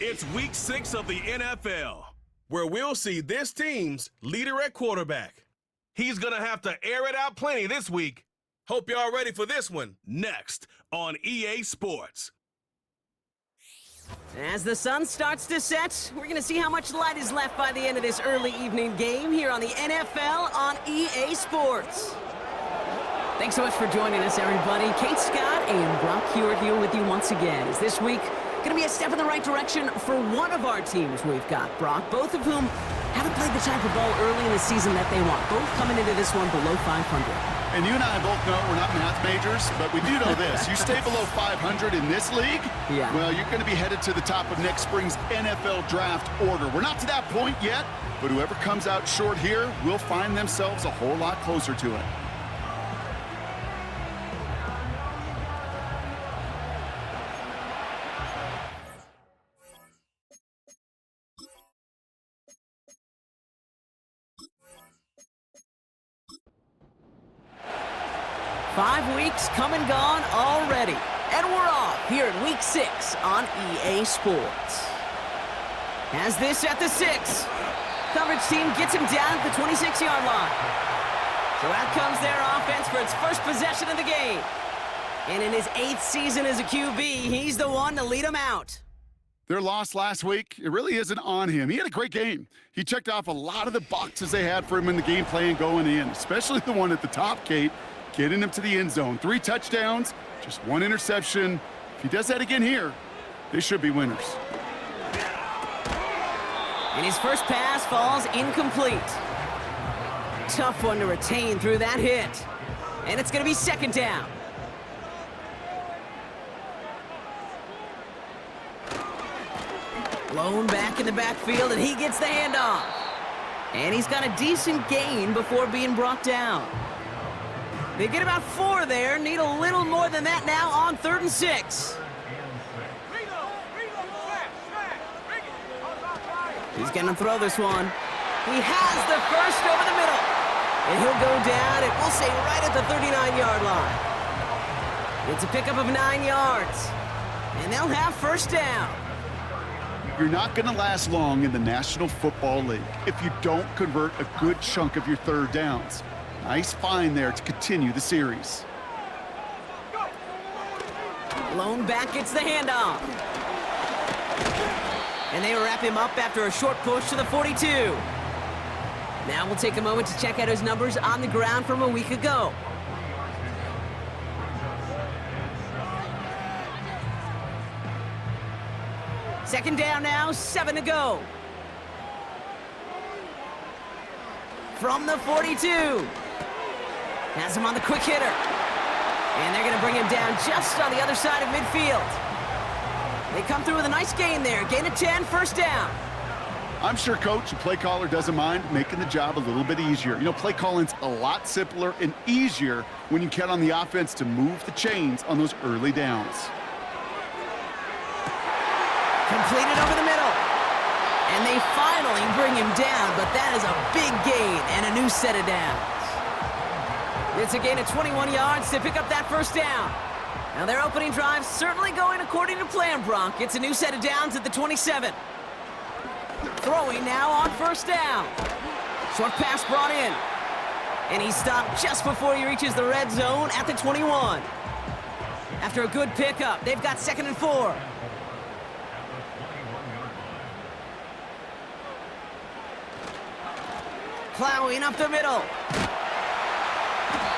It's week 6 of the NFL, where we'll see this team's leader at quarterback. He's going to have to air it out plenty this week. Hope y'all ready for this one. Next on EA Sports. As the sun starts to set, we're going to see how much light is left by the end of this early evening game here on the NFL on EA Sports. Thanks so much for joining us, everybody. Kate Scott and Brock Hewitt here with you once again. Is this week going to be a step in the right direction for one of our teams we've got, Brock, both of whom haven't played the type of ball early in the season that they want, both coming into this one below 500. And you and I both know we're not math majors, but we do know this. You stay below 500 in this league, well, you're going to be headed to the top of next spring's NFL draft order. We're not to that point yet, but whoever comes out short here will find themselves a whole lot closer to it. Five weeks come and gone already, and we're off here in Week 6 on EA Sports. As this at the 6, coverage team gets him down at the 26-yard line. So out comes their offense for its first possession of the game. And in his 8th season as a QB, he's the one to lead them out. Their loss last week, it really isn't on him. He had a great game. He checked off a lot of the boxes they had for him in the game plan going in, especially the one at the top, Kate. Getting him to the end zone. 3 touchdowns, just 1 interception. If he does that again here, they should be winners. And his first pass falls incomplete. Tough one to retain through that hit. And it's going to be 2nd down. Blown back in the backfield, and he gets the handoff. And he's got a decent gain before being brought down. They get about 4 there, need a little more than that now on 3rd and 6. He's going to throw this one. He has the first over the middle. And he'll go down, and we'll say right at the 39-yard line. It's a pickup of 9 yards. And they'll have 1st down. You're not going to last long in the National Football League if you don't convert a good chunk of your 3rd downs. Nice find there to continue the series. Blown back gets the handoff. And they wrap him up after a short push to the 42. Now we'll take a moment to check out his numbers on the ground from a week ago. Second down now, 7 to go. From the 42. Has him on the quick hitter. And they're going to bring him down just on the other side of midfield. They come through with a nice gain there. Gain of 10, 1st down. I'm sure Coach and play caller doesn't mind making the job a little bit easier. You know, play calling's a lot simpler and easier when you count on the offense to move the chains on those early downs. Completed over the middle. And they finally bring him down, but that is a big gain and a new set of downs. It's a gain of 21 yards to pick up that 1st down. Now their opening drive certainly going according to plan, Brock. It's a new set of downs at the 27. Throwing now on 1st down. Short pass brought in. And he stopped just before he reaches the red zone at the 21. After a good pickup, they've got 2nd and 4. Plowing up the middle.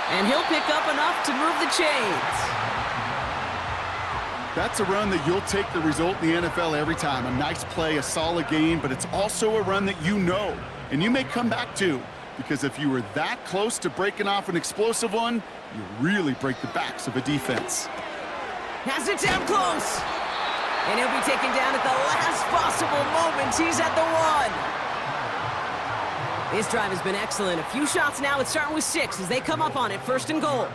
And he'll pick up enough to move the chains. That's a run that you'll take the result in the NFL every time. A nice play, a solid gain, but it's also a run that you know, and you may come back to, because if you were that close to breaking off an explosive one, you really break the backs of a defense. Has it down close. And he'll be taken down at the last possible moment. He's at the 1. This drive has been excellent. A few shots now. It's starting with 6 as they come up on it. 1st and goal.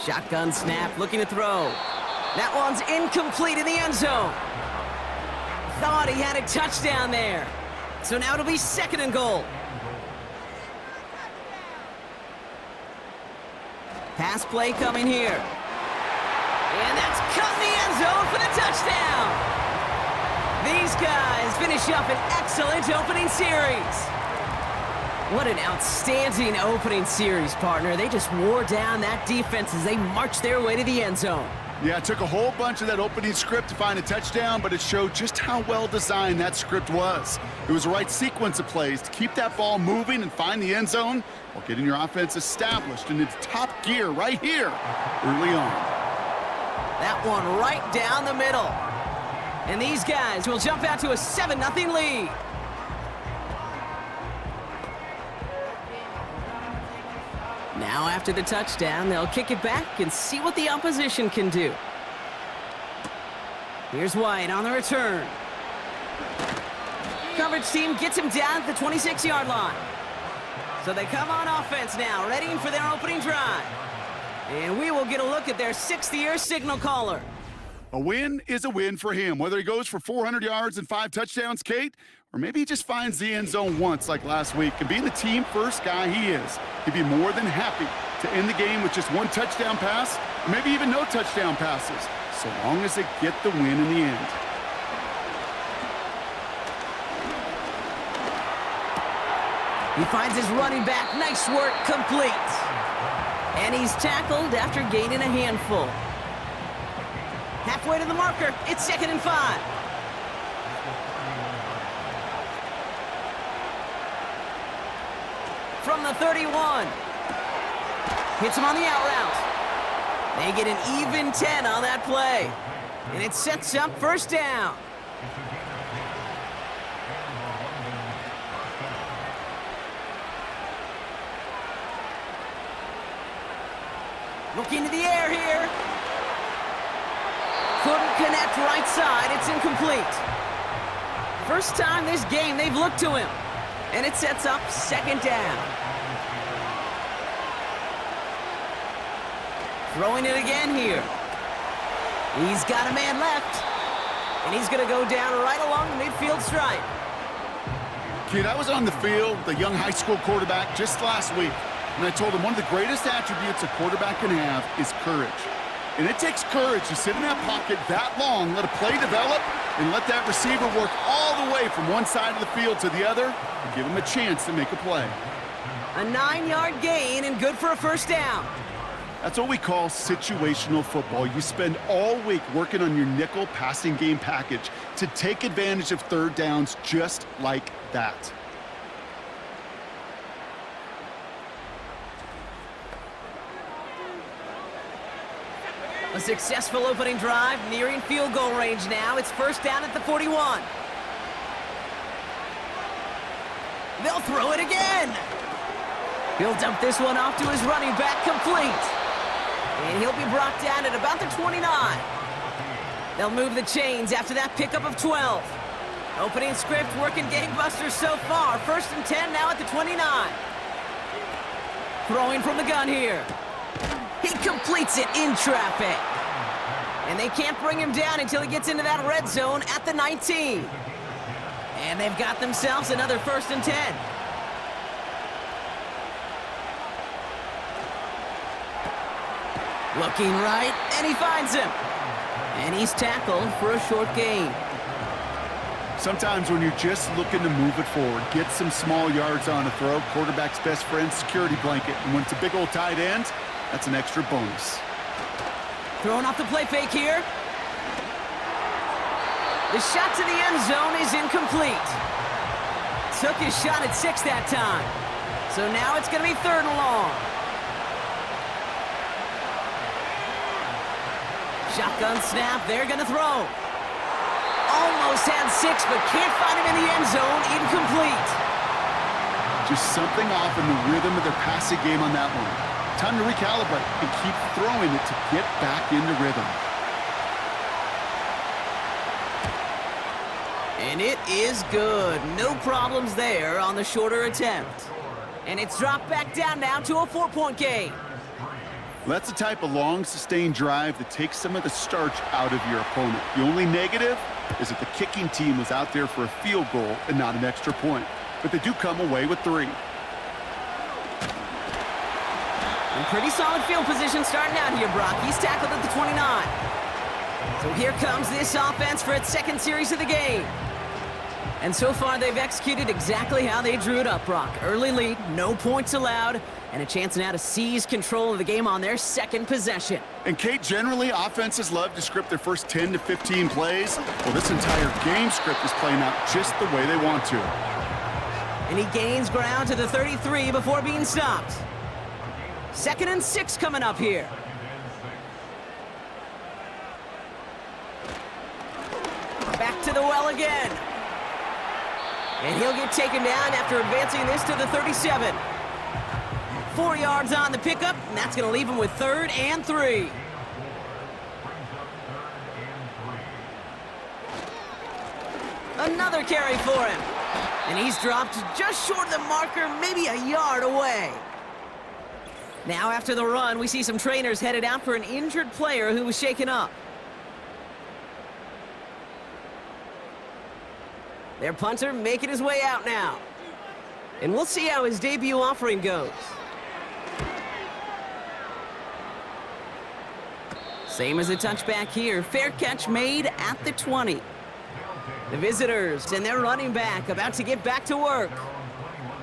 Shotgun snap, looking to throw. That one's incomplete in the end zone. Thought he had a touchdown there. So now it'll be 2nd and goal. Pass play coming here. And that's cut in the end zone for the touchdown. touchdown! These guys finish up an excellent opening series. What an outstanding opening series, partner. They just wore down that defense as they marched their way to the end zone. Yeah, it took a whole bunch of that opening script to find a touchdown, but it showed just how well designed that script was. It was the right sequence of plays to keep that ball moving and find the end zone while getting your offense established in its top gear right here early on. That one right down the middle. And these guys will jump out to a 7-0 lead. Now after the touchdown, they'll kick it back and see what the opposition can do. Here's White on the return. Coverage team gets him down at the 26-yard line. So they come on offense now, ready for their opening drive. And we will get a look at their 6th-year signal caller. A win is a win for him, whether he goes for 400 yards and 5 touchdowns, Kate, or maybe he just finds the end zone once like last week. And being the team-first guy he is, he'd be more than happy to end the game with just 1 touchdown pass, or maybe even no touchdown passes, so long as they get the win in the end. He finds his running back. Nice work, complete. And he's tackled after gaining a handful. Halfway to the marker, it's 2nd and 5. From the 31. Hits him on the out route. They get an even 10 on that play. And it sets up 1st down. Looking to the air here. Couldn't connect right side. It's incomplete. First time this game they've looked to him. And it sets up 2nd down. Throwing it again here. He's got a man left. And he's going to go down right along the midfield stripe. Kid, I was on the field with a young high school quarterback just last week. And I told him one of the greatest attributes a quarterback can have is courage. And it takes courage to sit in that pocket that long, let a play develop, and let that receiver work all the way from one side of the field to the other and give him a chance to make a play. A 9-yard gain and good for a 1st down. That's what we call situational football. You spend all week working on your nickel passing game package to take advantage of 3rd downs just like that. A successful opening drive, nearing field goal range now. It's 1st down at the 41. They'll throw it again. He'll dump this one off to his running back, complete. And he'll be brought down at about the 29. They'll move the chains after that pickup of 12. Opening script working gangbusters so far. 1st and 10 now at the 29. Throwing from the gun here. He completes it in traffic. And they can't bring him down until he gets into that red zone at the 19. And they've got themselves another 1st and 10. Looking right, and he finds him. And he's tackled for a short gain. Sometimes when you're just looking to move it forward, get some small yards on a throw, quarterback's best friend, security blanket. And when it's a big old tight end, that's an extra bonus. Throwing off the play fake here. The shot to the end zone is incomplete. Took his shot at 6 that time. So now it's going to be 3rd and long. Shotgun snap, they're going to throw. Almost had 6, but can't find him in the end zone. Incomplete. Just something off in the rhythm of their passing game on that one. Time to recalibrate and keep throwing it to get back into rhythm. And it is good. No problems there on the shorter attempt. And it's dropped back down now to a 4-point game. That's the type of long, sustained drive that takes some of the starch out of your opponent. The only negative is that the kicking team was out there for a field goal and not an extra point. But they do come away with 3. And pretty solid field position starting out here, Brock. He's tackled at the 29. So here comes this offense for its second series of the game. And so far, they've executed exactly how they drew it up, Brock. Early lead, no points allowed, and a chance now to seize control of the game on their second possession. And Kate, generally, offenses love to script their first 10 to 15 plays. Well, this entire game script is playing out just the way they want to. And he gains ground to the 33 before being stopped. 2nd and 6 coming up here. Back to the well again. And he'll get taken down after advancing this to the 37. 4 yards on the pickup, and that's going to leave him with 3rd and 3. Another carry for him. And he's dropped just short of the marker, maybe a yard away. Now after the run, we see some trainers headed out for an injured player who was shaken up. Their punter making his way out now. And we'll see how his debut offering goes. Same as a touchback here. Fair catch made at the 20. The visitors and their running back about to get back to work.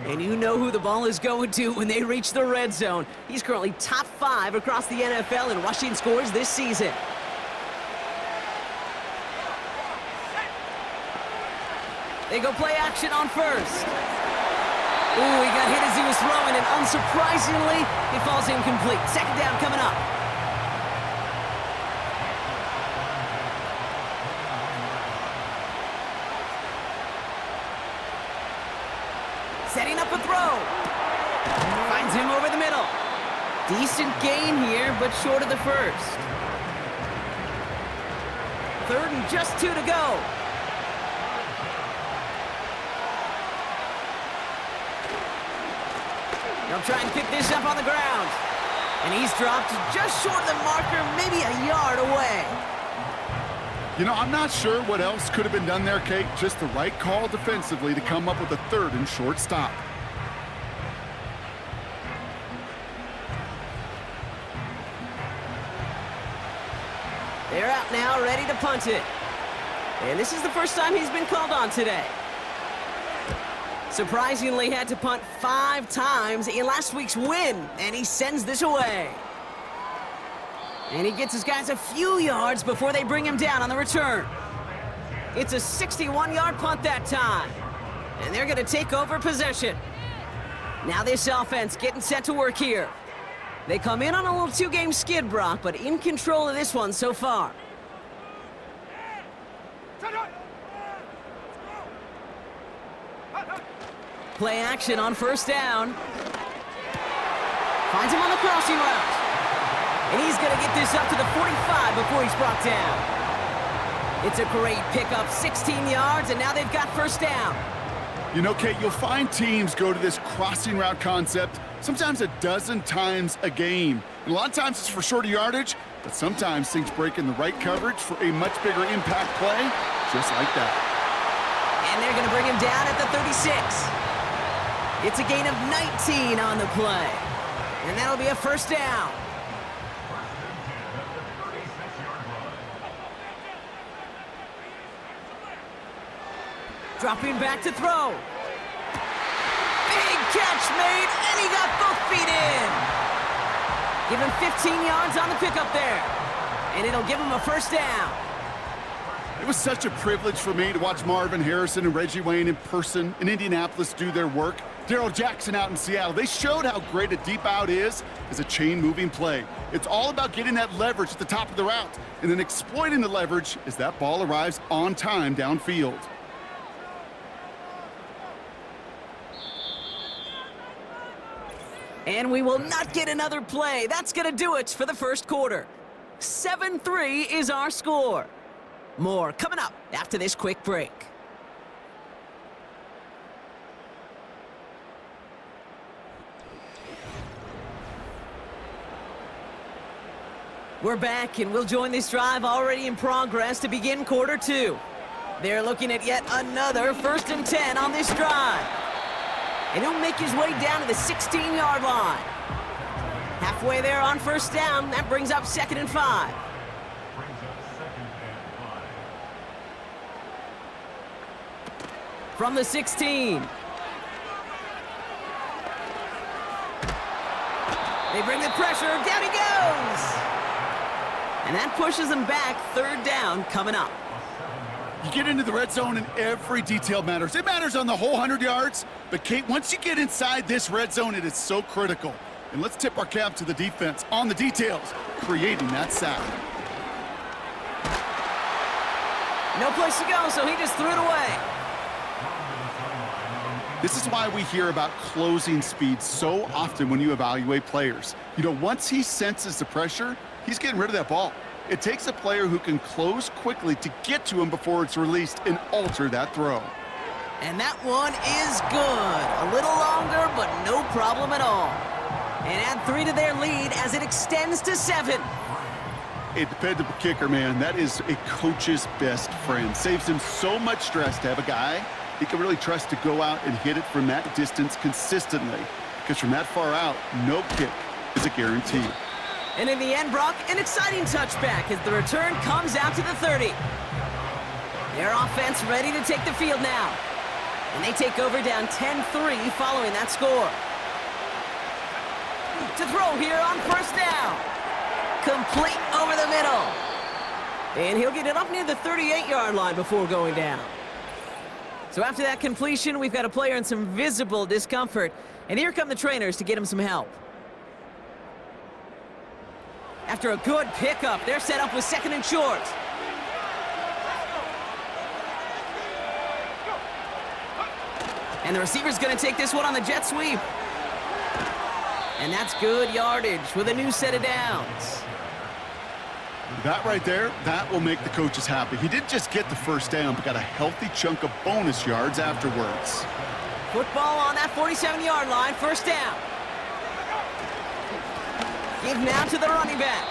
And you know who the ball is going to when they reach the red zone. He's currently top 5 across the NFL in rushing scores this season. They go play action on first. Ooh, he got hit as he was throwing, and unsurprisingly, he falls incomplete. 2nd down coming up. Setting up a throw. Finds him over the middle. Decent gain here, but short of the first. 3rd and just 2 to go. They'll try and pick this up on the ground. And he's dropped just short of the marker, maybe a yard away. You know, I'm not sure what else could have been done there, Kate. Just the right call defensively to come up with a 3rd and short stop. They're out now, ready to punt it. And this is the first time he's been called on today. Surprisingly had to punt 5 times in last week's win, and he sends this away. And he gets his guys a few yards before they bring him down on the return. It's a 61-yard punt that time. And they're going to take over possession. Now this offense getting set to work here. They come in on a little 2-game skid, Brock, but in control of this one so far. Play action on first down. Finds him on the crossing route. And he's going to get this up to the 45 before he's brought down. It's a great pickup, 16 yards, and now they've got first down. You know, Kate, you'll find teams go to this crossing route concept sometimes a dozen times a game. And a lot of times it's for shorter yardage, but sometimes things break in the right coverage for a much bigger impact play, just like that. And they're going to bring him down at the 36. It's a gain of 19 on the play. And that'll be a first down. Dropping back to throw. Big catch made, and he got both feet in. Give him 15 yards on the pickup there. And it'll give him a first down. It was such a privilege for me to watch Marvin Harrison and Reggie Wayne in person in Indianapolis do their work. Darrell Jackson out in Seattle. They showed how great a deep out is as a chain-moving play. It's all about getting that leverage at the top of the route and then exploiting the leverage as that ball arrives on time downfield. And we will not get another play. That's going to do it for the first quarter. 7-3 is our score. More coming up after this quick break. We're back, and we'll join this drive already in progress to begin quarter 2. They're looking at yet another 1st and 10 on this drive. And he'll make his way down to the 16-yard line. Halfway there on first down, that brings up 2nd and 5. From the 16. They bring the pressure. Down he goes. And that pushes him back. Third down coming up. You get into the red zone and every detail matters. It matters on the whole 100 yards. But, Kate, once you get inside this red zone, it is so critical. And let's tip our cap to the defense on the details, creating that sack. No place to go, so he just threw it away. This is why we hear about closing speed so often when you evaluate players. You know, once he senses the pressure, he's getting rid of that ball. It takes a player who can close quickly to get to him before it's released and alter that throw. And that one is good. A little longer, but no problem at all. And add 3 to their lead as it extends to 7. A dependable kicker, man. That is a coach's best friend. Saves him so much stress to have a guy he can really trust to go out and hit it from that distance consistently. Because from that far out, no kick is a guarantee. And in the end, Brock, an exciting touchback as the return comes out to the 30. Their offense ready to take the field now. And they take over down 10-3 following that score. To throw here on first down. Complete over the middle. And he'll get it up near the 38-yard line before going down. So after that completion, we've got a player in some visible discomfort. And here come the trainers to get him some help. After a good pickup, they're set up with 2nd and short. And the receiver's going to take this one on the jet sweep. And that's good yardage with a new set of downs. That right there, that will make the coaches happy. He didn't just get the first down, but got a healthy chunk of bonus yards afterwards. Football on that 47-yard line, first down. Give now to the running back.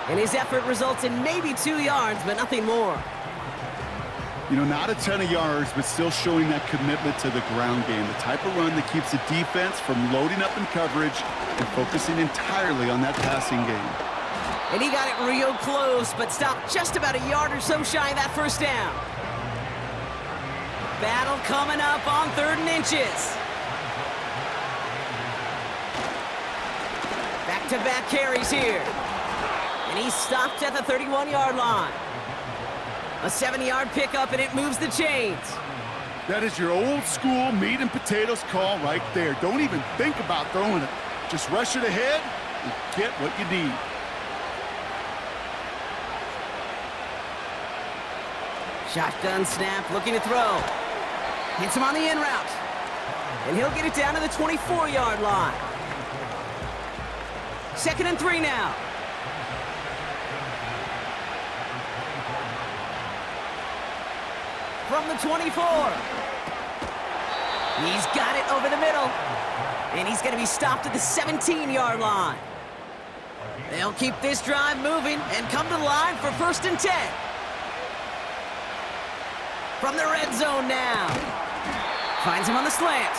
And his effort results in maybe 2 yards, but nothing more. You know, not a ton of yards, but still showing that commitment to the ground game. The type of run that keeps the defense from loading up in coverage and focusing entirely on that passing game. And he got it real close, but stopped just about a yard or so shy of that first down. Battle coming up on 3rd and inches. Back-to-back carries here. And he stopped at the 31-yard line. A 7-yard pickup, and it moves the chains. That is your old school meat and potatoes call right there. Don't even think about throwing it. Just rush it ahead and get what you need. Shotgun snap, looking to throw. Hits him on the in route. And he'll get it down to the 24-yard line. 2nd and 3 now. From the 24. He's got it over the middle. And he's going to be stopped at the 17-yard line. They'll keep this drive moving and come to the line for 1st and 10. From the red zone now. Finds him on the slant.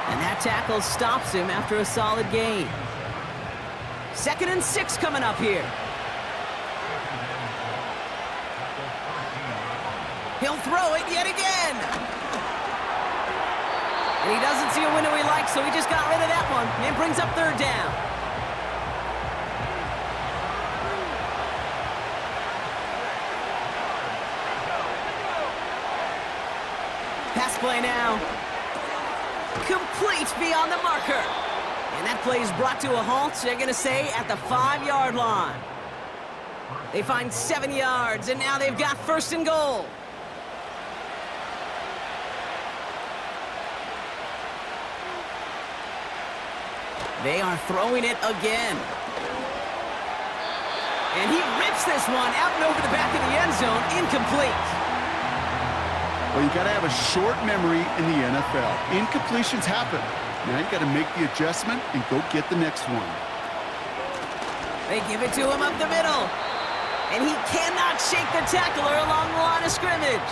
And that tackle stops him after a solid gain. 2nd and 6 coming up here. He'll throw it yet again. And he doesn't see a window he likes, so he just got rid of that one. And brings up 3rd down. Pass play now. Complete beyond the marker. And that play is brought to a halt, they're going to say, at the 5-yard line. They find 7 yards, and now they've got 1st and goal. They are throwing it again. And he rips this one out and over the back of the end zone, incomplete. Well, you got to have a short memory in the NFL. Incompletions happen. Now you got to make the adjustment and go get the next one. They give it to him up the middle. And he cannot shake the tackler along the line of scrimmage.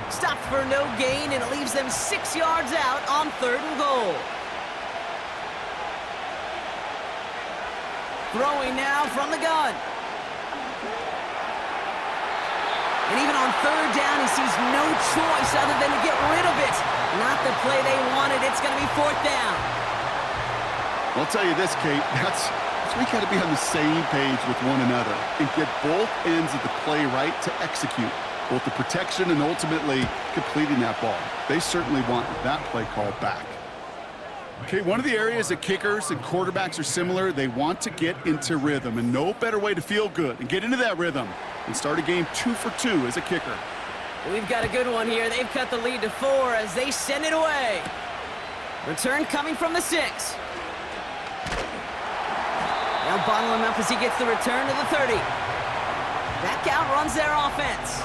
Stopped for no gain, and it leaves them 6 yards out on 3rd and goal. Throwing now from the gun. And even on on third down, he sees no choice other than to get rid of it. Not the play they wanted. It's going to be fourth down. I'll tell you this, Kate, that's we got to be on the same page with one another and get both ends of the play right to execute, both the protection and ultimately completing that ball. They certainly want that play call back. Okay, one of the areas that kickers and quarterbacks are similar, they want to get into rhythm, and no better way to feel good and get into that rhythm and start a game 2 for 2 as a kicker. We've got a good one here. They've cut the lead to 4 as they send it away. Return coming from the 6. They'll bottle him up as he gets the return to the 30. That outruns their offense.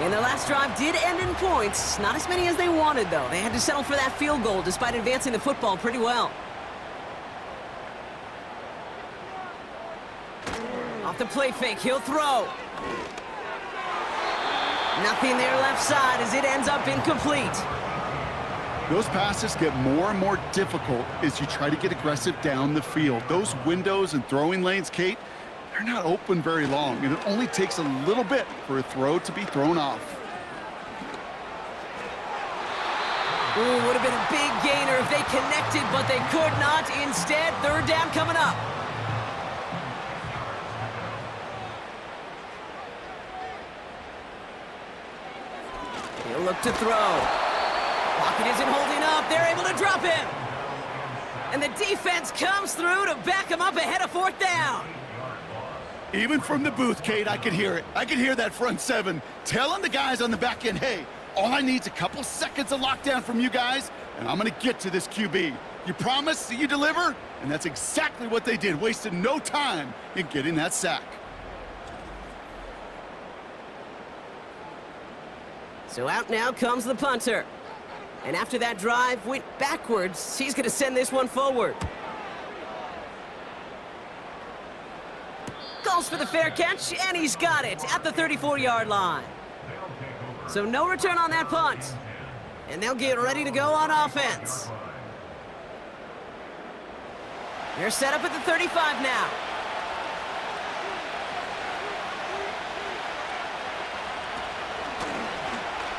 And their last drive did end in points. Not as many as they wanted, though. They had to settle for that field goal despite advancing the football pretty well. Off the play fake, he'll throw. Nothing there left side as it ends up incomplete. Those passes get more and more difficult as you try to get aggressive down the field. Those windows and throwing lanes, Kate, they're not open very long, and it only takes a little bit for a throw to be thrown off. Ooh, would have been a big gainer if they connected, but they could not. Instead, third down coming up. He'll look to throw. Pocket isn't holding up. They're able to drop him. And the defense comes through to back him up ahead of fourth down. Even from the booth, Kate, I could hear it. I could hear that front 7 telling the guys on the back end, hey, all I need is a couple seconds of lockdown from you guys, and I'm going to get to this QB. You promise that you deliver? And that's exactly what they did, wasted no time in getting that sack. So out now comes the punter. And after that drive went backwards, he's going to send this one forward. Calls for the fair catch, and he's got it at the 34-yard line. So no return on that punt. And they'll get ready to go on offense. They're set up at the 35 now.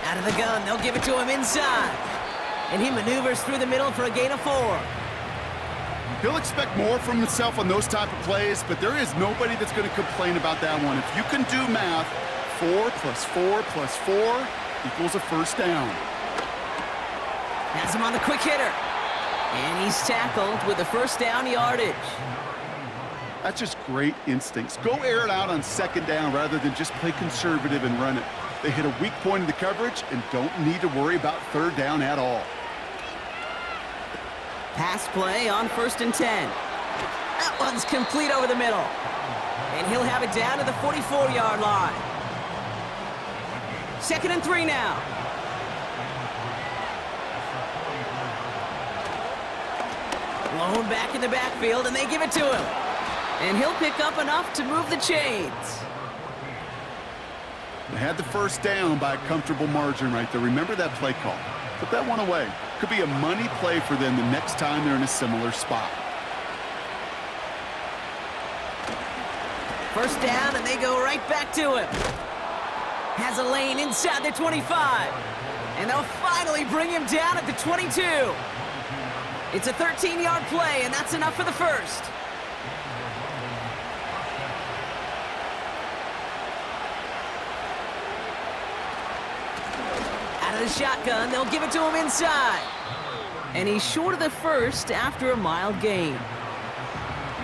Out of the gun, they'll give it to him inside. And he maneuvers through the middle for a gain of 4. He'll expect more from himself on those type of plays, but there is nobody that's going to complain about that one. If you can do math, 4 plus 4 plus 4 equals a first down. Has him on the quick hitter. And he's tackled with a first down yardage. That's just great instincts. Go air it out on second down rather than just play conservative and run it. They hit a weak point in the coverage and don't need to worry about third down at all. Pass play on 1st and 10. That one's complete over the middle. And he'll have it down to the 44-yard line. 2nd and 3 now. Blown back in the backfield, and they give it to him. And he'll pick up enough to move the chains. They had the first down by a comfortable margin right there. Remember that play call. Put that one away. Could be a money play for them the next time they're in a similar spot. First down, and they go right back to him. Has a lane inside the 25. And they'll finally bring him down at the 22. It's a 13-yard play, and that's enough for the first. Out of the shotgun, they'll give it to him inside. And he's short of the first after a mild gain.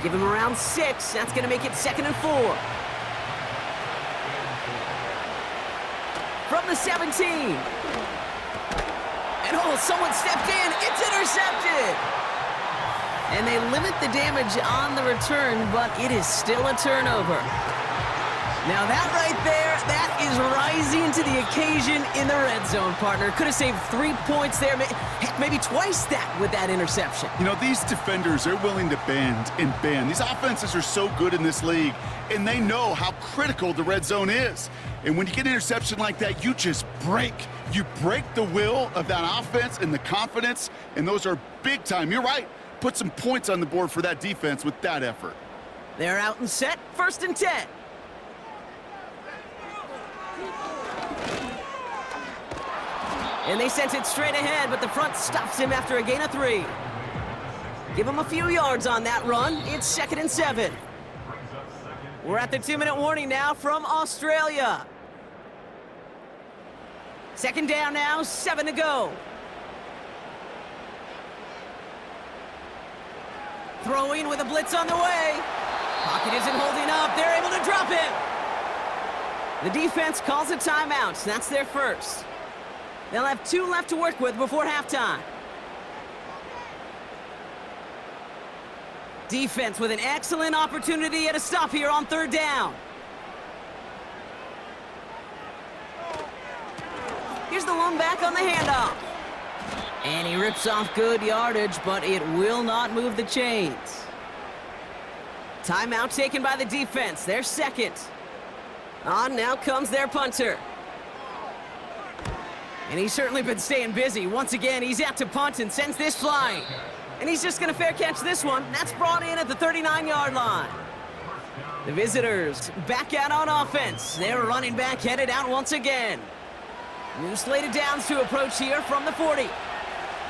Give him around 6. That's going to make it 2nd and 4. From the 17. And oh, someone stepped in. It's intercepted. And they limit the damage on the return, but it is still a turnover. Now that right there, that is rising to the occasion in the red zone, partner. Could have saved 3 points there, heck, maybe twice that with that interception. You know, these defenders, they're willing to bend and bend. These offenses are so good in this league, and they know how critical the red zone is. And when you get an interception like that, you just break. You break the will of that offense and the confidence, and those are big time. You're right. Put some points on the board for that defense with that effort. They're out and set, 1st and 10. And they sent it straight ahead, but the front stops him after a gain of 3. Give him a few yards on that run. It's 2nd and 7. We're at the 2-minute warning now from Australia. 2nd down now, 7 to go. Throwing with a blitz on the way. Pocket isn't holding up. They're able to drop it. The defense calls a timeout. That's their first. They'll have 2 left to work with before halftime. Defense with an excellent opportunity at a stop here on 3rd down. Here's the one back on the handoff. And he rips off good yardage, but it will not move the chains. Timeout taken by the defense. Their second. On now comes their punter. And he's certainly been staying busy. Once again, he's out to punt and sends this flying. And he's just going to fair catch this one. That's brought in at the 39-yard line. The visitors back out on offense. Their running back headed out once again. New slate of downs to approach here from the 40.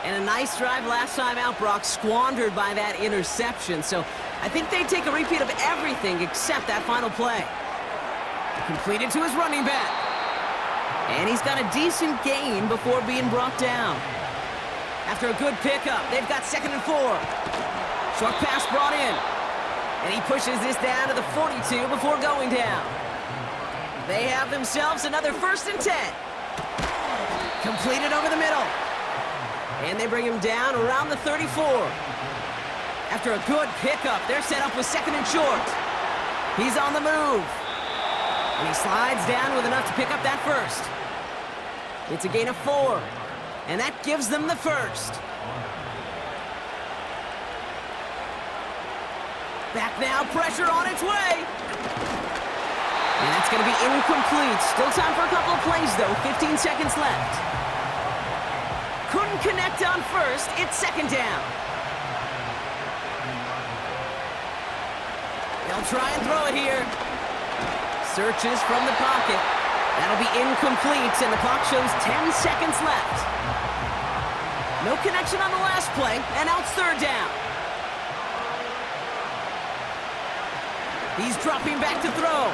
And a nice drive last time out, Brock, squandered by that interception. So I think they take a repeat of everything except that final play. Completed to his running back. And he's got a decent gain before being brought down. After a good pickup, they've got 2nd and 4. Short pass brought in. And he pushes this down to the 42 before going down. They have themselves another 1st and 10. Completed over the middle. And they bring him down around the 34. After a good pickup, they're set up with 2nd and short. He's on the move. And he slides down with enough to pick up that 1st. It's a gain of 4. And that gives them the 1st. Back now, pressure on its way. And that's going to be incomplete. Still time for a couple of plays, though. 15 seconds left. Couldn't connect on 1st. It's 2nd down. They'll try and throw it here. Searches from the pocket. That'll be incomplete, and the clock shows 10 seconds left. No connection on the last play, and now it's 3rd down. He's dropping back to throw.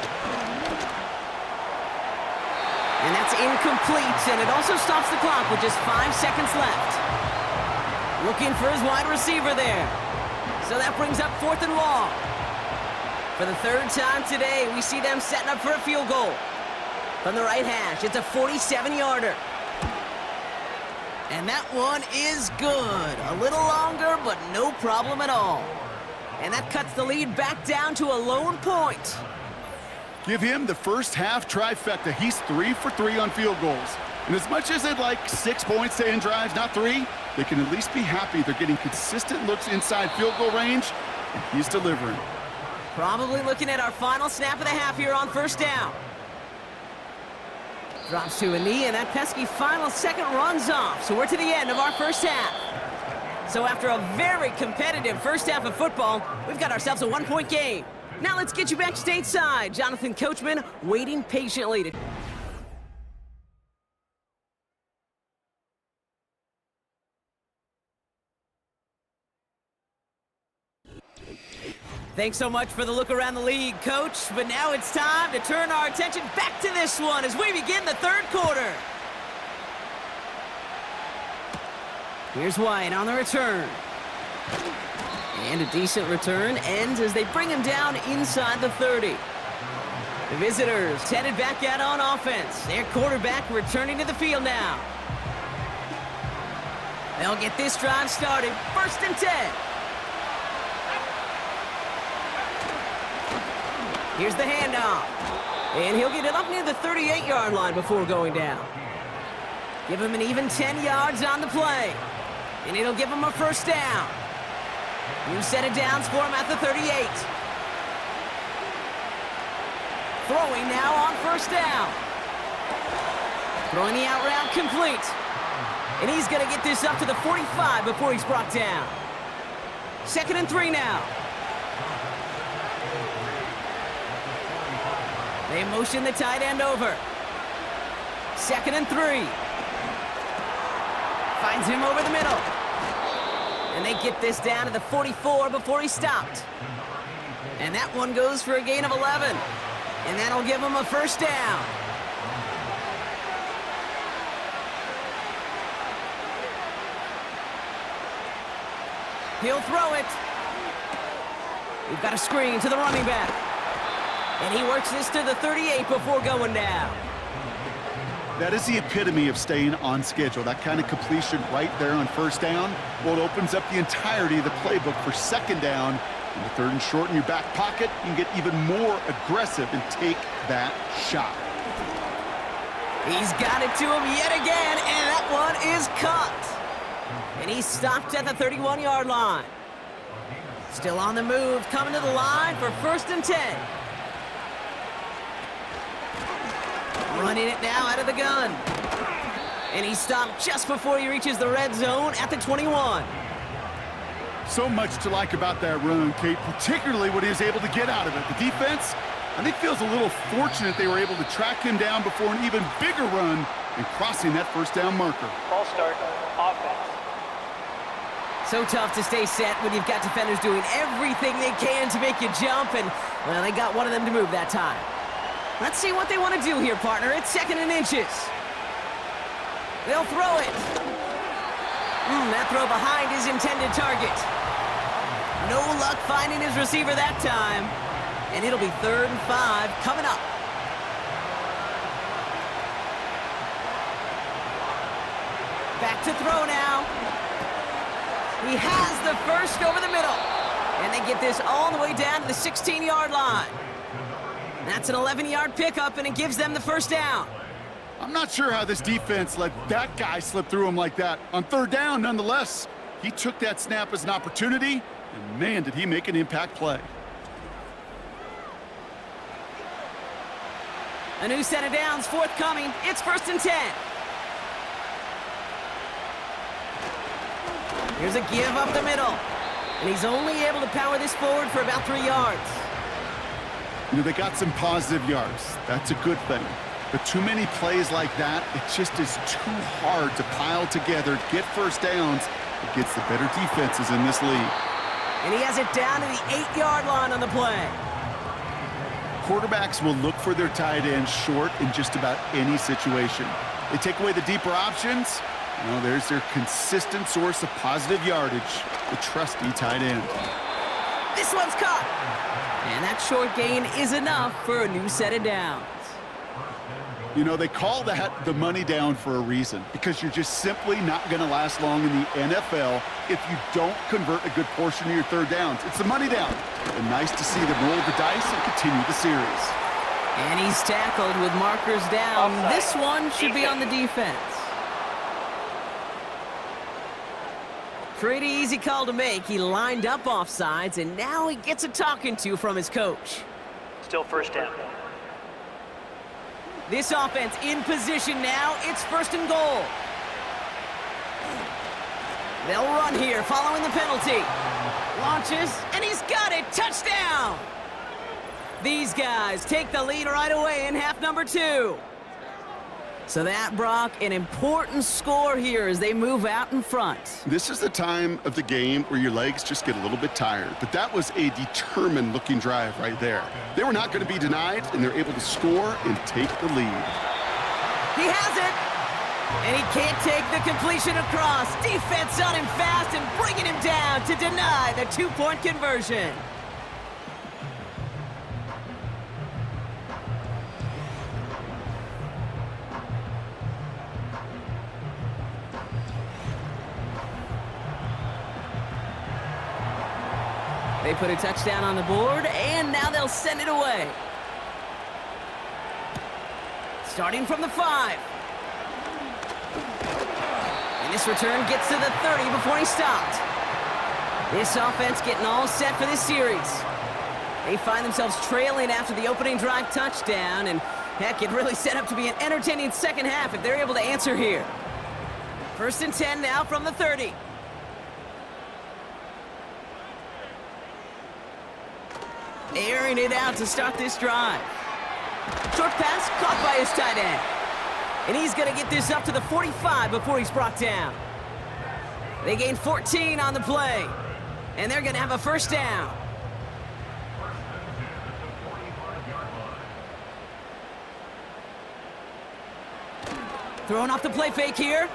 And that's incomplete, and it also stops the clock with just 5 seconds left. Looking for his wide receiver there. So that brings up 4th and long. For the 3rd time today, we see them setting up for a field goal. From the right hash, it's a 47-yarder. And that one is good. A little longer, but no problem at all. And that cuts the lead back down to a lone point. Give him the first half trifecta. He's 3 for 3 on field goals. And as much as they'd like 6 points to end drives, not 3, they can at least be happy they're getting consistent looks inside field goal range, and he's delivering. Probably looking at our final snap of the half here on 1st down. Drops to a knee, and that pesky final second runs off. So we're to the end of our 1st half. So after a very competitive 1st half of football, we've got ourselves a 1-point game. Now let's get you back stateside. Jonathan Coachman waiting patiently to... Thanks so much for the look around the league, Coach. But now it's time to turn our attention back to this one as we begin the 3rd quarter. Here's White on the return. And a decent return ends as they bring him down inside the 30. The visitors headed back out on offense. Their quarterback returning to the field now. They'll get this drive started. 1st and 10. Here's the handoff. And he'll get it up near the 38-yard line before going down. Give him an even 10 yards on the play. And it'll give him a 1st down. New set of downs for him at the 38. Throwing now on 1st down. Throwing the out route complete. And he's going to get this up to the 45 before he's brought down. 2nd and 3 now. They motion the tight end over. 2nd and 3. Finds him over the middle. And they get this down to the 44 before he stopped. And that one goes for a gain of 11. And that'll give him a first down. He'll throw it. We've got a screen to the running back. And he works this to the 38 before going down. That is the epitome of staying on schedule. That kind of completion right there on first down. Well, it opens up the entirety of the playbook for second down. In the third and short in your back pocket, you can get even more aggressive and take that shot. He's got it to him yet again, and that one is caught. And he's stopped at the 31-yard line. Still on the move, coming to the line for 1st and 10. Running it now out of the gun. And he's stopped just before he reaches the red zone at the 21. So much to like about that run, Kate, particularly what he was able to get out of it. The defense, I think, feels a little fortunate they were able to track him down before an even bigger run and crossing that first down marker. Ball start, offense. So tough to stay set when you've got defenders doing everything they can to make you jump, and, well, they got one of them to move that time. Let's see what they want to do here, partner. It's 2nd and inches. They'll throw it. That throw behind his intended target. No luck finding his receiver that time. And it'll be 3rd and 5 coming up. Back to throw now. He has the first over the middle. And they get this all the way down to the 16-yard line. That's an 11-yard pickup, and it gives them the first down. I'm not sure how this defense let that guy slip through him like that. On 3rd down, nonetheless, he took that snap as an opportunity, and man, did he make an impact play. A new set of downs forthcoming. It's 1st and 10. Here's a give up the middle. And he's only able to power this forward for about 3 yards. You know, they got some positive yards. That's a good thing. But too many plays like that, it just is too hard to pile together, get first downs against the better defenses in this league. And he has it down to the 8-yard line on the play. Quarterbacks will look for their tight end short in just about any situation. They take away the deeper options. You know, there's their consistent source of positive yardage, the trusty tight end. This one's caught. And that short gain is enough for a new set of downs. You know, they call that the money down for a reason, because you're just simply not going to last long in the NFL if you don't convert a good portion of your 3rd downs. It's the money down. And nice to see them roll the dice and continue the series. And he's tackled with markers down. Offside. This one should be on the defense. Pretty easy call to make. He lined up offsides, and now he gets a talking to from his coach. Still first down. This offense in position now. It's 1st and goal. They'll run here following the penalty. Launches, and he's got it. Touchdown! These guys take the lead right away in half number 2. So that, Brock, an important score here as they move out in front. This is the time of the game where your legs just get a little bit tired. But that was a determined-looking drive right there. They were not going to be denied, and they're able to score and take the lead. He has it! And he can't take the completion across. Defense on him fast and bringing him down to deny the 2-point conversion. They put a touchdown on the board, and now they'll send it away. Starting from the 5. And this return gets to the 30 before he stopped. This offense getting all set for this series. They find themselves trailing after the opening drive touchdown, and heck, it really set up to be an entertaining second half if they're able to answer here. 1st and 10 now from the 30. Airing it out to start this drive. Short pass caught by his tight end. And he's going to get this up to the 45 before he's brought down. They gain 14 on the play. And they're going to have a first down. Throwing off the play fake here.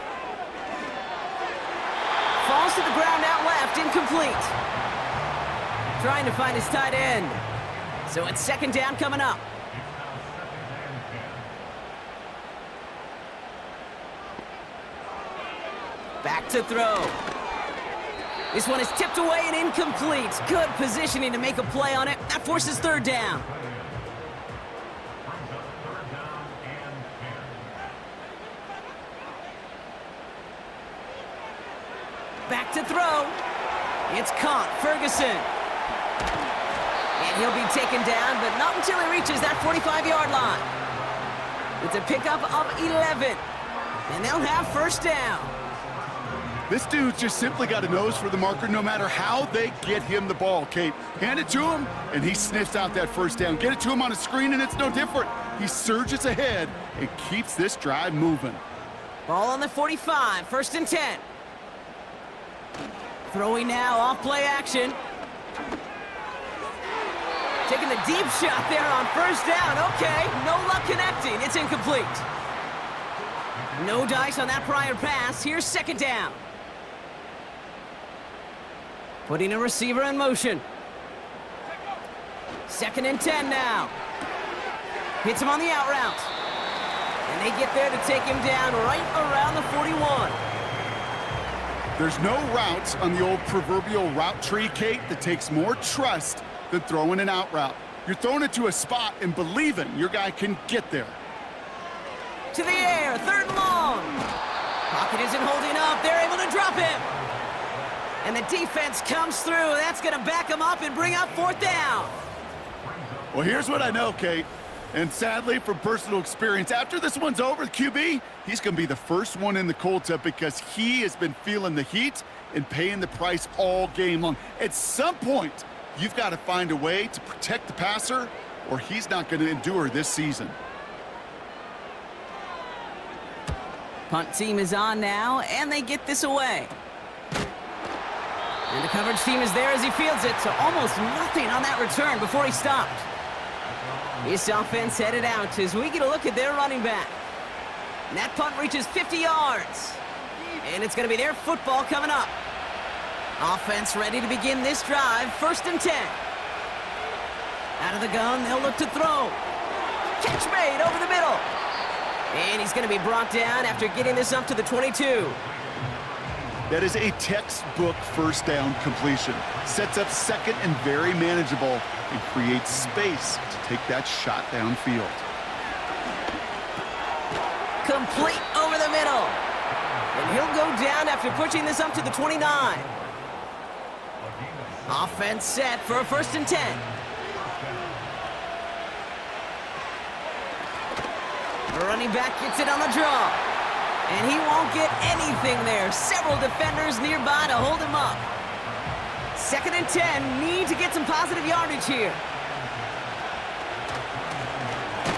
Falls to the ground out left, incomplete. Trying to find his tight end. So it's second down coming up. Back to throw. This one is tipped away and incomplete. Good positioning to make a play on it. That forces third down. Back to throw. It's caught. Ferguson. And he'll be taken down, but not until he reaches that 45-yard line. It's a pickup of 11. And they'll have first down. This dude's just simply got a nose for the marker no matter how they get him the ball, Kate. Hand it to him, and he sniffs out that first down. Get it to him on a screen, and it's no different. He surges ahead and keeps this drive moving. Ball on the 45, first and 10. Throwing now, off play action. Taking the deep shot there on first down. Okay, no luck connecting. It's incomplete. No dice on that prior pass. Here's second down. Putting a receiver in motion. Second and 10 now. Hits him on the out route. And they get there to take him down right around the 41. There's no routes on the old proverbial route tree, Kate, that takes more trust than throwing an out route. You're throwing it to a spot and believing your guy can get there. To the air, third and long. Pocket isn't holding up. They're able to drop him. And the defense comes through. That's going to back him up and bring up fourth down. Well, here's what I know, Kate. And sadly, from personal experience, after this one's over, the QB, he's going to be the first one in the cold tub because he has been feeling the heat and paying the price all game long. At some point, you've got to find a way to protect the passer or he's not going to endure this season. Punt team is on now, and they get this away. And the coverage team is there as he fields it, so almost nothing on that return before he stopped. This offense headed out as we get a look at their running back. And that punt reaches 50 yards. And it's going to be their football coming up. Offense ready to begin this drive, first and 10. Out of the gun, they'll look to throw. Catch made over the middle. And he's going to be brought down after getting this up to the 22. That is a textbook first down completion. Sets up second and very manageable and creates space to take that shot downfield. Complete over the middle. And he'll go down after pushing this up to the 29. Offense set for a first and 10. The running back gets it on the draw. And he won't get anything there. Several defenders nearby to hold him up. Second and 10, need to get some positive yardage here.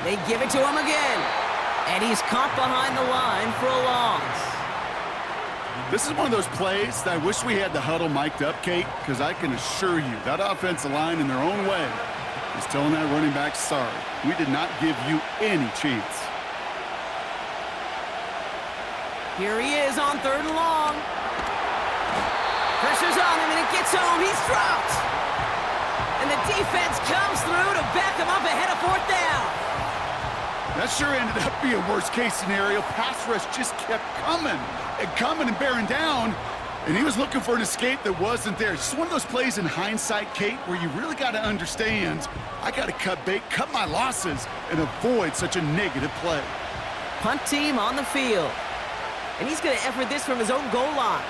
They give it to him again. And he's caught behind the line for a loss. This is one of those plays that I wish we had the huddle mic'd up, Kate, because I can assure you that offensive line in their own way is telling that running back, sorry, we did not give you any chance. Here he is on third and long. Pressure's on him, and it gets home. He's dropped. And the defense comes through to back him up ahead of fourth down. That sure ended up being worst-case scenario. Pass rush just kept coming and bearing down, and he was looking for an escape that wasn't there. It's just one of those plays in hindsight, Kate, where you really got to understand, I got to cut bait, cut my losses, and avoid such a negative play. Punt team on the field. And he's going to effort this from his own goal line.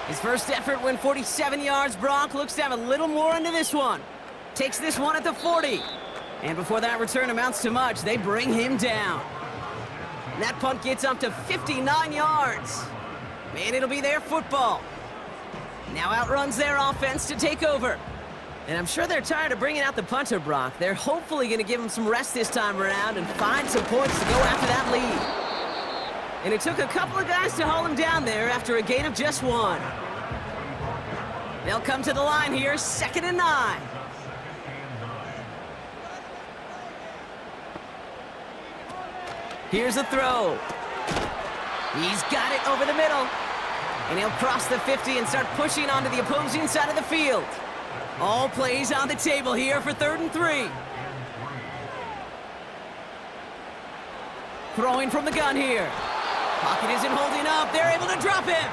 His first effort went 47 yards. Brock looks to have a little more into this one. Takes this one at the 40. And before that return amounts to much, they bring him down. And that punt gets up to 59 yards. And it'll be their football. Now outruns their offense to take over. And I'm sure they're tired of bringing out the punter, Brock. They're hopefully going to give him some rest this time around and find some points to go after that lead. And it took a couple of guys to hold him down there after a gain of just 1. They'll come to the line here, 2nd and 9. Here's a throw. He's got it over the middle. And he'll cross the 50 and start pushing onto the opposing side of the field. All plays on the table here for 3rd and 3. Throwing from the gun here. Pocket isn't holding up. They're able to drop him.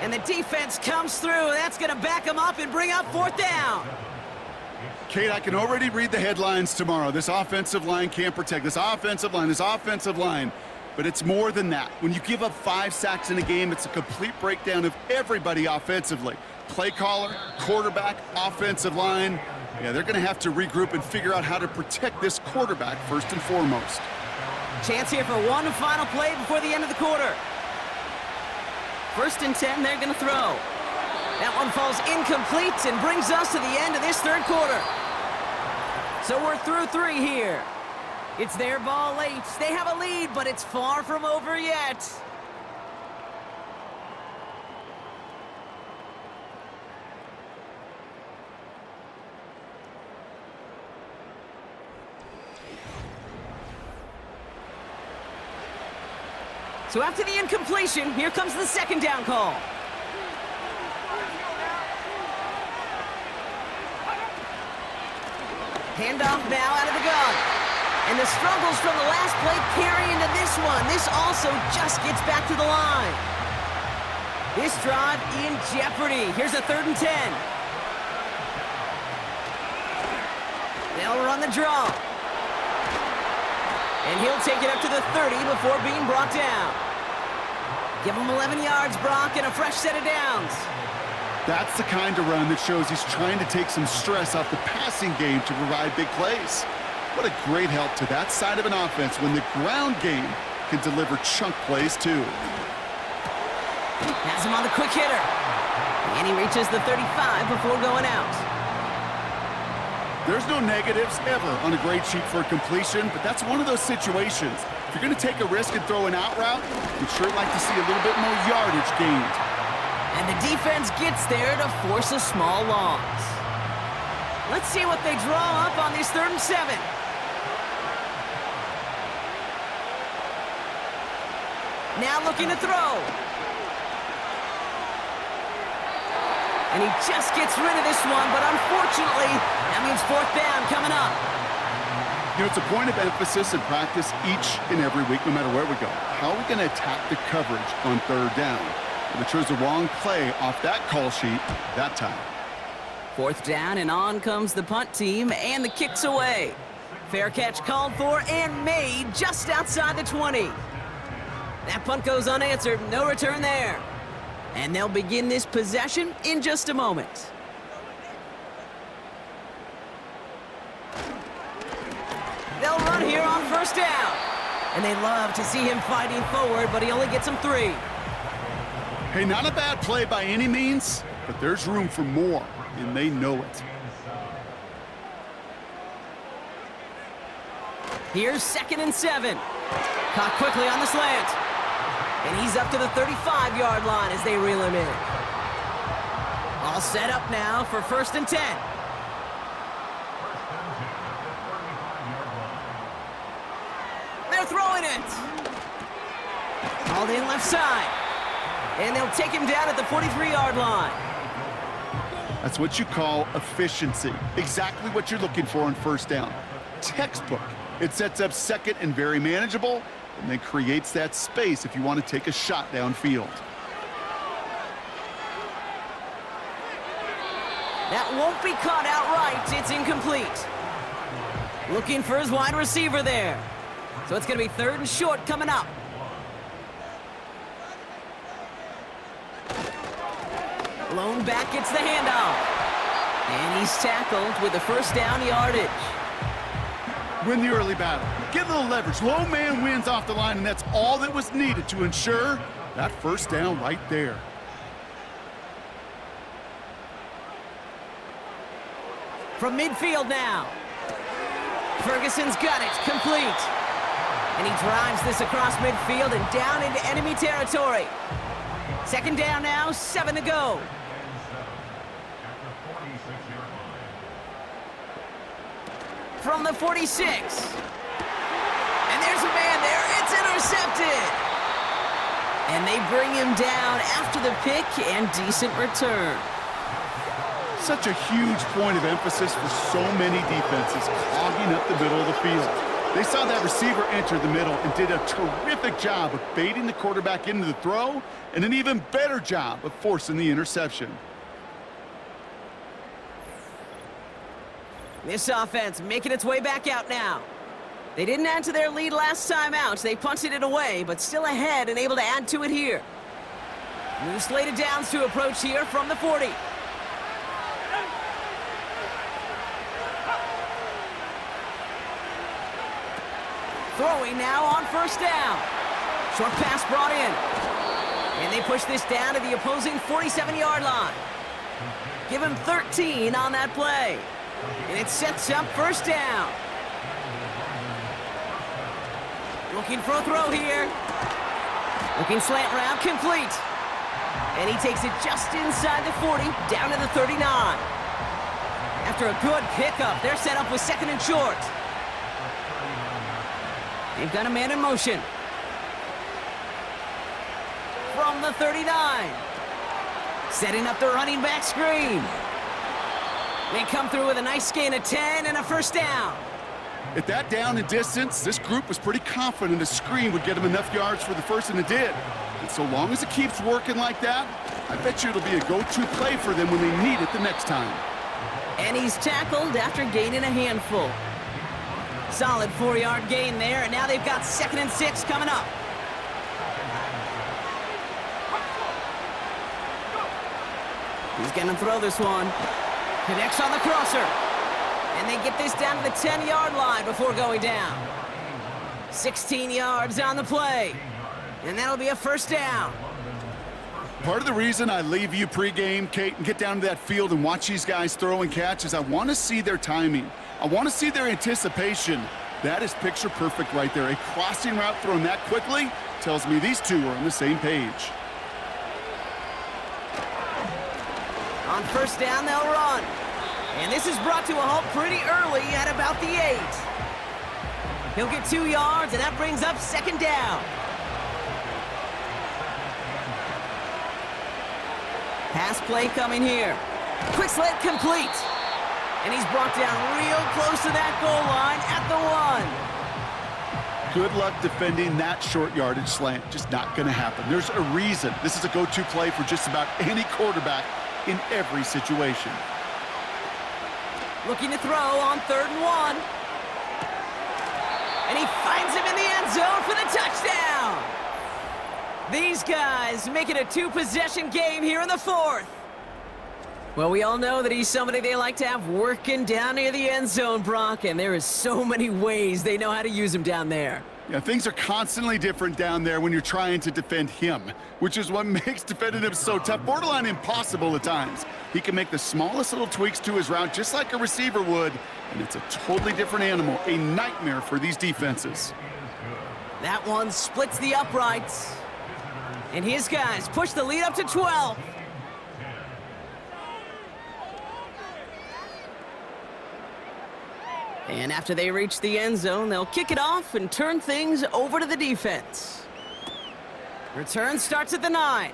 And the defense comes through. That's going to back him up and bring up 4th down. Kate, I can already read the headlines tomorrow. This offensive line can't protect. This offensive line. But it's more than that. When you give up 5 sacks in a game, it's a complete breakdown of everybody offensively. Play caller, quarterback, offensive line. Yeah, they're going to have to regroup and figure out how to protect this quarterback first and foremost. Chance here for one final play before the end of the quarter. 1st and 10, they're going to throw. That one falls incomplete and brings us to the end of this 3rd quarter. So we're through 3 here. It's their ball late. They have a lead, but it's far from over yet. So after the incompletion, here comes the 2nd down call. Handoff now out of the gun. And the struggles from the last play carry into this one. This also just gets back to the line. This drive in jeopardy. Here's a 3rd and 10. They'll run the draw. And he'll take it up to the 30 before being brought down. Give him 11 yards, Brock, and a fresh set of downs. That's the kind of run that shows he's trying to take some stress off the passing game to provide big plays. What a great help to that side of an offense when the ground game can deliver chunk plays too. Has him on the quick hitter. And he reaches the 35 before going out. There's no negatives ever on a grade sheet for a completion, but that's one of those situations. If you're going to take a risk and throw an out route, you'd sure like to see a little bit more yardage gained. And the defense gets there to force a small loss. Let's see what they draw up on this 3rd and 7. Now looking to throw. And he just gets rid of this one, but unfortunately, that means 4th down coming up. You know, it's a point of emphasis in practice each and every week, no matter where we go. How are we going to attack the coverage on 3rd down? Well, they chose the wrong play off that call sheet that time. 4th down, and on comes the punt team, and the kick's away. Fair catch called for and made just outside the 20. That punt goes unanswered, no return there. And they'll begin this possession in just a moment. They'll run here on 1st down. And they love to see him fighting forward, but he only gets them 3. Hey, not a bad play by any means, but there's room for more, and they know it. Here's 2nd and 7. Caught quickly on the slant. And he's up to the 35-yard line as they reel him in. All set up now for 1st and 10. They're throwing it. Called in left side. And they'll take him down at the 43-yard line. That's what you call efficiency. Exactly what you're looking for on 1st down. Textbook. It sets up 2nd and very manageable, and then creates that space if you want to take a shot downfield. That won't be caught outright. It's incomplete. Looking for his wide receiver there. So it's going to be 3rd and short coming up. Lone back gets the handoff. And he's tackled with the 1st down yardage. Win the early battle. Get a little leverage. Low man wins off the line, and that's all that was needed to ensure that 1st down right there. From midfield now. Ferguson's got it. Complete. And he drives this across midfield and down into enemy territory. Second down now, 7 to go. From the 46. And there's a man there. It's intercepted. And they bring him down after the pick and decent return. Such a huge point of emphasis for so many defenses, clogging up the middle of the field. They saw that receiver enter the middle and did a terrific job of baiting the quarterback into the throw, and an even better job of forcing the interception. This offense making its way back out now. They didn't add to their lead last time out. They punted it away, but still ahead and able to add to it here. New slated downs to approach here from the 40. Throwing now on first down. Short pass brought in. And they push this down to the opposing 47-yard line. Give him 13 on that play. And it sets up first down. Looking for a throw here. Looking slant route, complete. And he takes it just inside the 40, down to the 39. After a good pickup, they're set up with second and short. They've got a man in motion. From the 39. Setting up the running back screen. They come through with a nice gain of 10 and a first down. At that down and distance, this group was pretty confident a screen would get them enough yards for the first, and it did. And so long as it keeps working like that, I bet you it'll be a go-to play for them when they need it the next time. And he's tackled after gaining a handful. Solid 4-yard gain there, and now they've got 2nd and 6 coming up. He's gonna throw this one. Connects on the crosser. And they get this down to the 10-yard line before going down. 16 yards on the play. And that'll be a first down. Part of the reason I leave you pregame, Kate, and get down to that field and watch these guys throw and catch is I want to see their timing. I want to see their anticipation. That is picture perfect right there. A crossing route thrown that quickly tells me these two are on the same page. On first down, they'll run. And this is brought to a halt pretty early at about the 8. He'll get 2 yards, and that brings up second down. Pass play coming here. Quick slant complete. And he's brought down real close to that goal line at the 1. Good luck defending that short yardage slant. Just not going to happen. There's a reason. This is a go-to play for just about any quarterback in every situation. Looking to throw on 3rd and 1. And he finds him in the end zone for the touchdown. These guys make it a 2-possession game here in the 4th. Well, we all know that he's somebody they like to have working down near the end zone, Brock, and there is so many ways they know how to use him down there. Yeah, things are constantly different down there when you're trying to defend him, which is what makes defending him so tough, borderline impossible at times. He can make the smallest little tweaks to his route just like a receiver would, and it's a totally different animal, a nightmare for these defenses. That one splits the uprights. And his guys push the lead up to 12. And after they reach the end zone, they'll kick it off and turn things over to the defense. Return starts at the 9.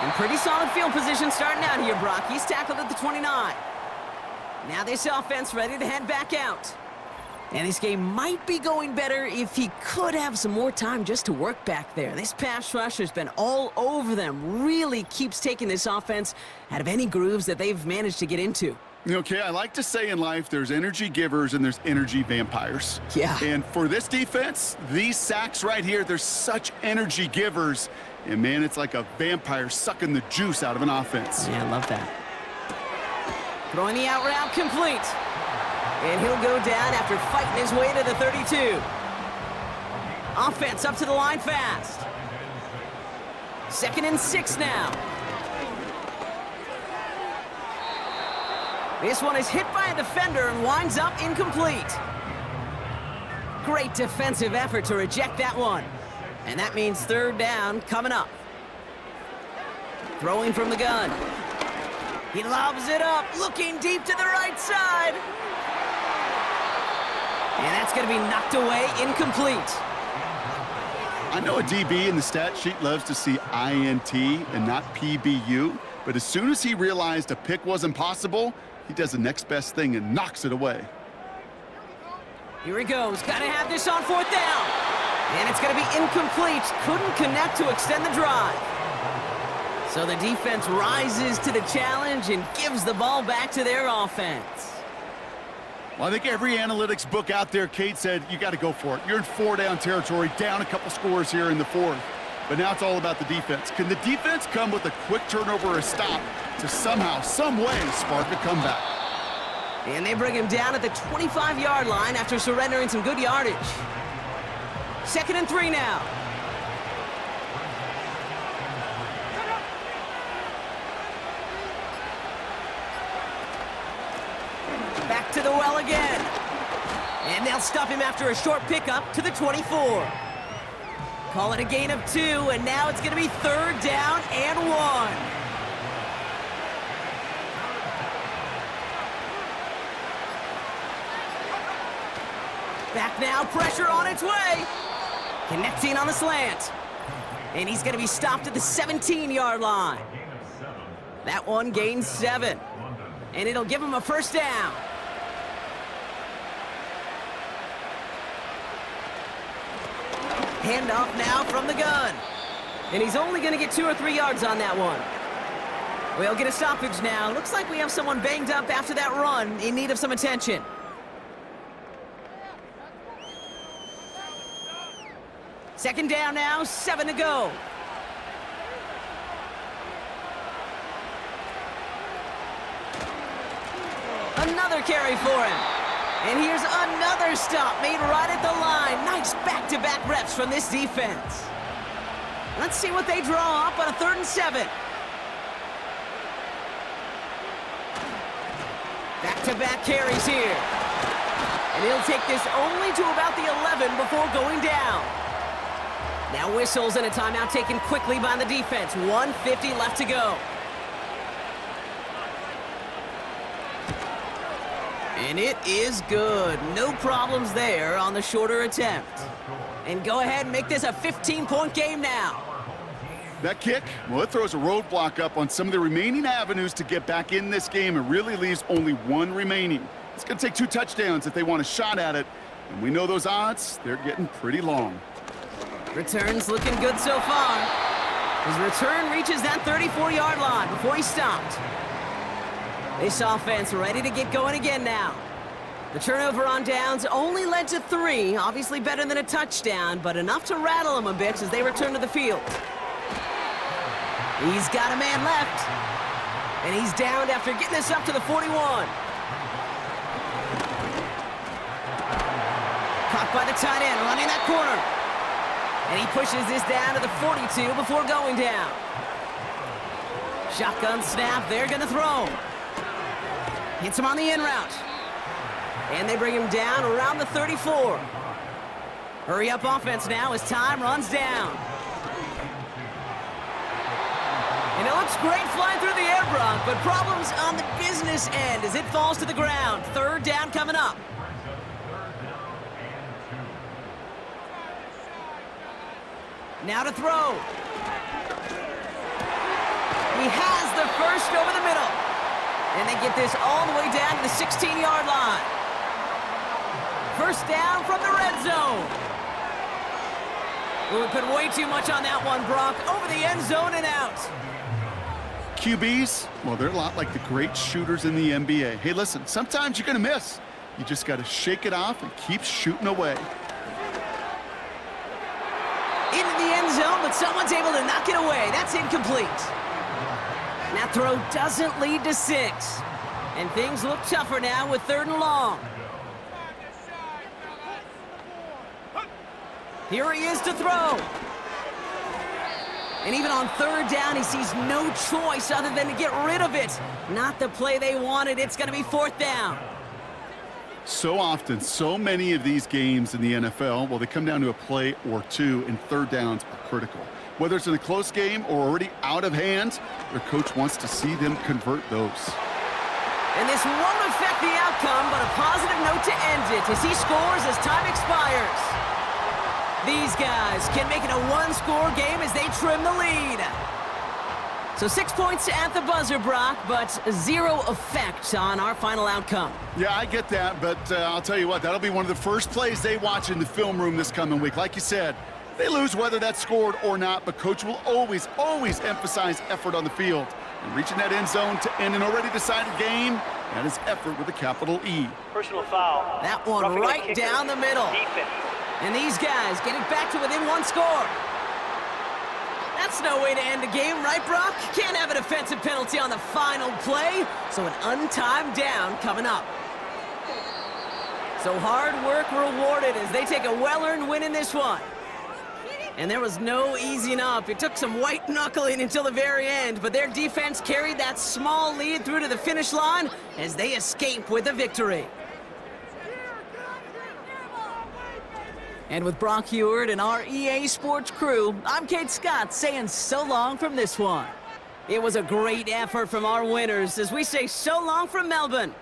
In pretty solid field position starting out here, Brock. He's tackled at the 29. Now this offense ready to head back out. And this game might be going better if he could have some more time just to work back there. This pass rush has been all over them. Really keeps taking this offense out of any grooves that they've managed to get into. Okay, I like to say in life there's energy givers and there's energy vampires. Yeah. And for this defense, these sacks right here, they're such energy givers. And man, it's like a vampire sucking the juice out of an offense. Yeah, I love that. Throwing the out route complete. And he'll go down after fighting his way to the 32. Offense up to the line fast. 2nd and 6 now. This one is hit by a defender and winds up incomplete. Great defensive effort to reject that one. And that means third down coming up. Throwing from the gun. He lobs it up, looking deep to the right side. And that's going to be knocked away, incomplete. I know a DB in the stat sheet loves to see INT and not PBU, but as soon as he realized a pick wasn't possible, he does the next best thing and knocks it away. Here he goes. Got to have this on fourth down. And it's going to be incomplete. Couldn't connect to extend the drive. So the defense rises to the challenge and gives the ball back to their offense. Well, I think every analytics book out there, Kate, said you got to go for it. You're in four-down territory, down a couple scores here in the fourth. But now it's all about the defense. Can the defense come with a quick turnover or a stop to somehow, some way, spark a comeback? And they bring him down at the 25-yard line after surrendering some good yardage. 2nd and 3 now. Back to the well again. And they'll stop him after a short pickup to the 24. Call it a gain of 2, and now it's going to be third down and 1. Back now, pressure on its way. Connecting on the slant. And he's going to be stopped at the 17-yard line. That one gains 7. And it'll give him a first down. Handoff now from the gun. And he's only going to get 2 or 3 yards on that one. We'll get a stoppage now. Looks like we have someone banged up after that run in need of some attention. Second down now, 7 to go. Another carry for him. And here's another stop made right at the line. Nice back-to-back reps from this defense. Let's see what they draw up on a 3rd and 7. Back-to-back carries here. And he'll take this only to about the 11 before going down. Now whistles and a timeout taken quickly by the defense. 1:50 left to go. And it is good. No problems there on the shorter attempt. And go ahead and make this a 15-point game now. That kick, well, it throws a roadblock up on some of the remaining avenues to get back in this game and really leaves only 1 remaining. It's going to take 2 touchdowns if they want a shot at it. And we know those odds, they're getting pretty long. Return's looking good so far. His return reaches that 34-yard line before he stopped. This offense ready to get going again now. The turnover on downs only led to 3. Obviously better than a touchdown, but enough to rattle them a bit as they return to the field. He's got a man left. And he's downed after getting this up to the 41. Caught by the tight end, running that corner. And he pushes this down to the 42 before going down. Shotgun snap, they're gonna throw. Hits him on the in route. And they bring him down around the 34. Hurry up offense now as time runs down. And it looks great flying through the air, Brock, but problems on the business end as it falls to the ground. Third down coming up. Now to throw. He has the first over the middle. And they get this all the way down to the 16-yard line. First down from the red zone. Well, we put way too much on that one, Brock. Over the end zone and out. QBs, well, they're a lot like the great shooters in the NBA. Hey, listen, sometimes you're going to miss. You just got to shake it off and keep shooting away. Into the end zone, but someone's able to knock it away. That's incomplete. That throw doesn't lead to 6. And things look tougher now with 3rd and long. Here he is to throw. And even on 3rd down, he sees no choice other than to get rid of it. Not the play they wanted. It's going to be 4th down. So often, so many of these games in the NFL, well, they come down to a play or two, and third downs are critical. Whether it's in a close game or already out of hand, their coach wants to see them convert those. And this won't affect the outcome, but a positive note to end it as he scores as time expires. These guys can make it a one-score game as they trim the lead. So 6 points at the buzzer, Brock, but 0 effect on our final outcome. Yeah, I get that, but I'll tell you what, that'll be one of the first plays they watch in the film room this coming week. Like you said, they lose whether that's scored or not, but coach will always emphasize effort on the field. And reaching that end zone to end an already decided game, that is effort with a capital E. Personal foul. That one Roughing right the kicker. down the middle. Defense. And these guys get it back to within one score. That's no way to end a game, right, Brock? Can't have a defensive penalty on the final play, so an untimed down coming up. So hard work rewarded as they take a well-earned win in this one. And there was no easing up. It took some white knuckling until the very end, but their defense carried that small lead through to the finish line as they escape with a victory. And with Brock Heward and our EA Sports crew, I'm Kate Scott saying so long from this one. It was a great effort from our winners as we say so long from Melbourne.